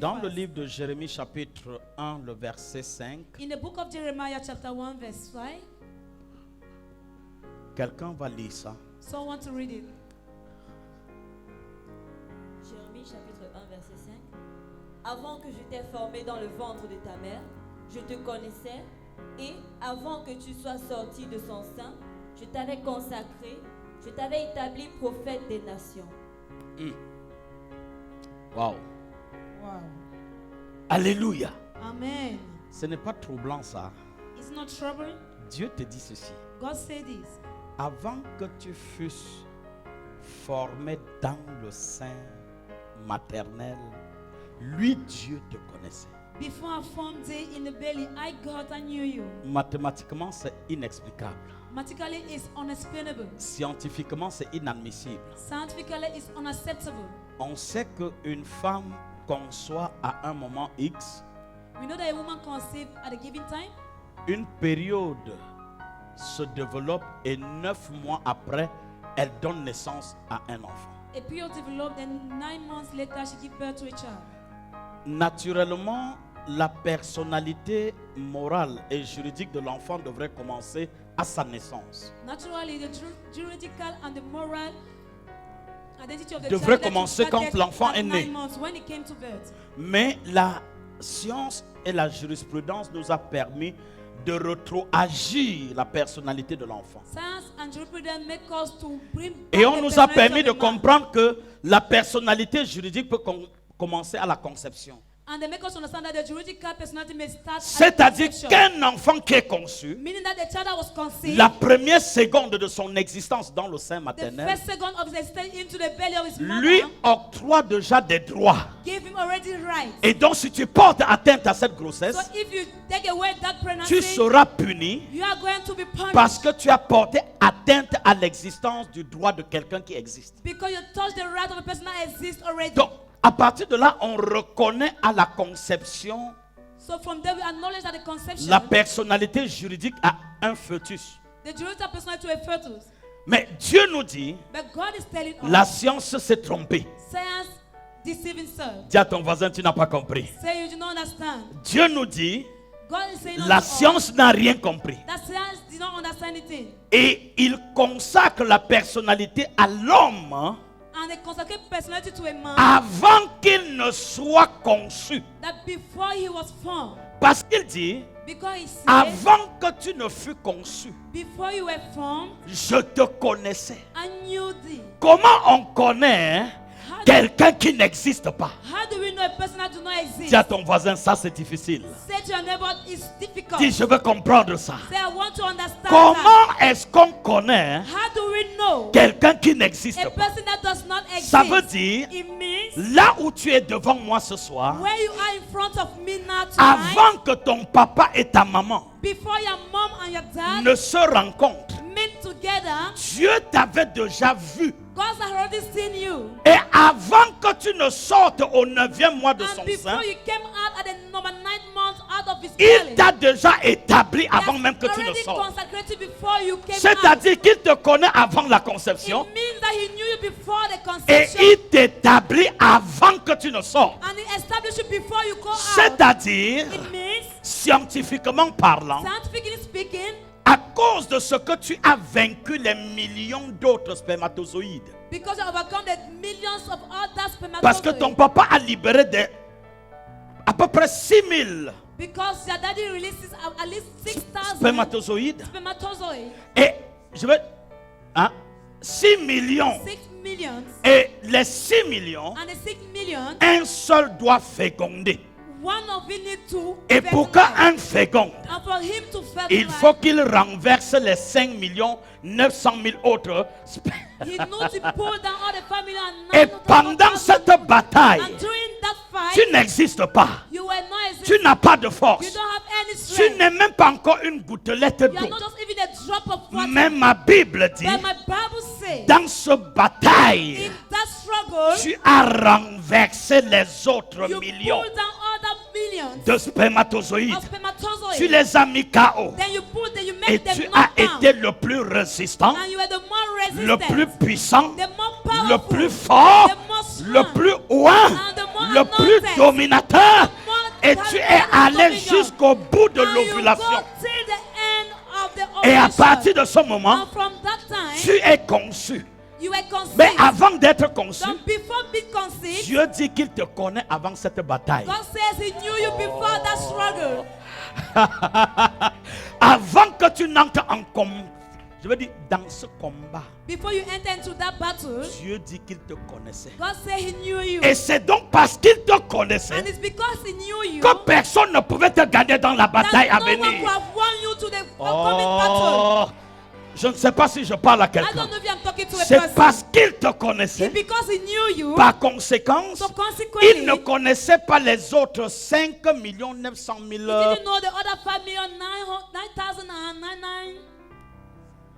Dans le livre de Jérémie chapitre 1, le verset 5, In the book of Jeremiah chapter 1 verse 5, quelqu'un va lire ça. so I want to read it. Jérémie chapitre 1 verset 5. Avant que je t'ai formé dans le ventre de ta mère, je te connaissais, et avant que tu sois sorti de son sein, je t'avais consacré, je t'avais établi prophète des nations. Wow. Wow. Alléluia. Amen. Ce n'est pas troublant ça. It's not troubling. Dieu te dit ceci. God said this. Avant que tu fusses formé dans le sein maternel, lui, Dieu te connaissait. Before I formed thee in the belly, God, I knew you. Mathématiquement, c'est inexplicable. Mathematically, it's unexplainable. Scientifiquement, c'est inadmissible. Scientifically, it's unacceptable. On sait qu'une femme conçoit à un moment X, We know that a woman conceived at a given time. une période se développe et 9 mois après, elle donne naissance à un enfant. A period developed, and 9 months later, she gave birth to a child. Naturellement, la personnalité morale et juridique de l'enfant devrait commencer à sa naissance. Naturally, the juridical and the moral identity of the Devrait child that commencer is quand started l'enfant at est né. 9 months when he came to birth. Mais la science et la jurisprudence nous a permis de rétroagir la personnalité de l'enfant. Science and jurisprudence make us to bring back Et on the nous a personality permis of de the man. comprendre que la personnalité juridique peut commencer à la conception. And they make us understand that the juridical personality may start at C'est-à-dire conception. qu'un enfant qui est conçu, Meaning that the child that was conceived, la première seconde de son existence dans le sein the maternel, first second of his stay into the belly of his lui mother, octroie déjà des droits. gave him already rights. Et donc si tu portes atteinte à cette grossesse, So if you take away that tu pregnancy, seras puni you are going to be punished parce que tu as porté atteinte à l'existence du droit de quelqu'un qui existe. because you touch the right of a person that exists already. Donc, à partir de là, on reconnaît à la conception So from there we acknowledge that the conception, la personnalité juridique à un fœtus. the juridical personality to a fetus. Mais Dieu nous dit, But God is telling us, la science s'est trompée. science deceiving self. Dis à ton voisin, tu n'as pas compris. Say you do not understand. Dieu nous dit, God is saying la unto us science n'a rien compris. that science did not understand anything. Et il consacre la personnalité à l'homme And they consecrate personality to a man avant qu'il ne soit conçu. that before he was formed. Parce qu'il dit, Because he said, avant que tu ne fus conçu, before you were formed, je te connaissais. I knew thee. Comment on connaît quelqu'un qui n'existe pas? How do we know a person that do not exist? Dis à ton voisin, ça c'est difficile. Say to your neighbor, it's difficult. Dis, je veux comprendre ça. Say, I want to understand that. Comment est-ce qu'on connaît How do we know quelqu'un qui n'existe a pas? person that does not exist? Ça veut dire, It means là où tu es devant moi ce soir, where you are in front of me now tonight, avant que ton papa et ta maman before your mom and your dad ne se rencontrent, meet together, Dieu t'avait déjà vu. God has already seen you. Et avant que tu ne sortes au 9e mois de And son sein, before you came out at the number 9 month out of his il belly, t'a déjà établi he avant has même que tu ne already sortes. consecrated before you came out. C'est-à-dire qu'il te connaît avant la conception It means that he knew you before the et conception. il t'établit avant que tu ne sortes. And he established you before you go out. C'est-à-dire, It means, scientifiquement parlant, scientifically speaking, à cause de ce que tu as vaincu les millions d'autres spermatozoïdes. because you overcome the millions of other Parce que ton spermatozoids. papa a libéré à peu près 6000 Because your daddy releases at least 6,000 spermatozoïdes. spermatozoids. Et je veux 6 millions. 6 millions. Et les 6 millions, And the 6 millions, un seul doit féconder. one of it need to Et pour fertilize. qu'un féconde, And for him to il fertilize, faut qu'il renverse les 5 millions 900 000 autres. he knows to pull down all the family and Et 9,000 pendant cette bataille, And during that fight, tu n'existes pas. you were not Tu existing. n'as pas de You force. don't have any Tu strength. n'es même pas encore une gouttelette You are d'eau. not just even a drop of water. Mais ma Bible dit, But my Bible says, dans ce bataille, in that struggle, tu as renversé les autres you millions pull down other millions de spermatozoïdes. of spermatozoids. Tu les as mis KO. Then you Et make them tu knock as down. été le plus résistant, And you are the more resistant, le plus puissant, the more le powerful, plus fort, the more strong, le plus loin, and the more le plus anointed. dominateur, More et than tu es any allé dominion. jusqu'au bout de And you go l'ovulation. till the end of the Et à ovulation. partir de ce moment, And from that time, tu es conçu. you were conceived. Mais avant d'être conçu, So before being conceived, Dieu dit qu'il te connaît avant cette bataille. God says He knew you before that struggle. Avant que tu n'entres en combat, je veux dire, dans ce combat, Before you enter into that battle, Dieu dit qu'il te connaissait. God said He knew you. Et c'est donc parce qu'il te connaissait And it's because He knew you que personne ne pouvait te gagner dans la bataille that à no one venir. could have won you to the upcoming battle. Oh, je ne sais pas si je parle à I quelqu'un. don't know if I'm talking to a C'est person. parce qu'il te connaissait. It's because He knew you. Par conséquent, So il consequently, ne connaissait pas les autres 5 900 000 He didn't know the other 5,999,000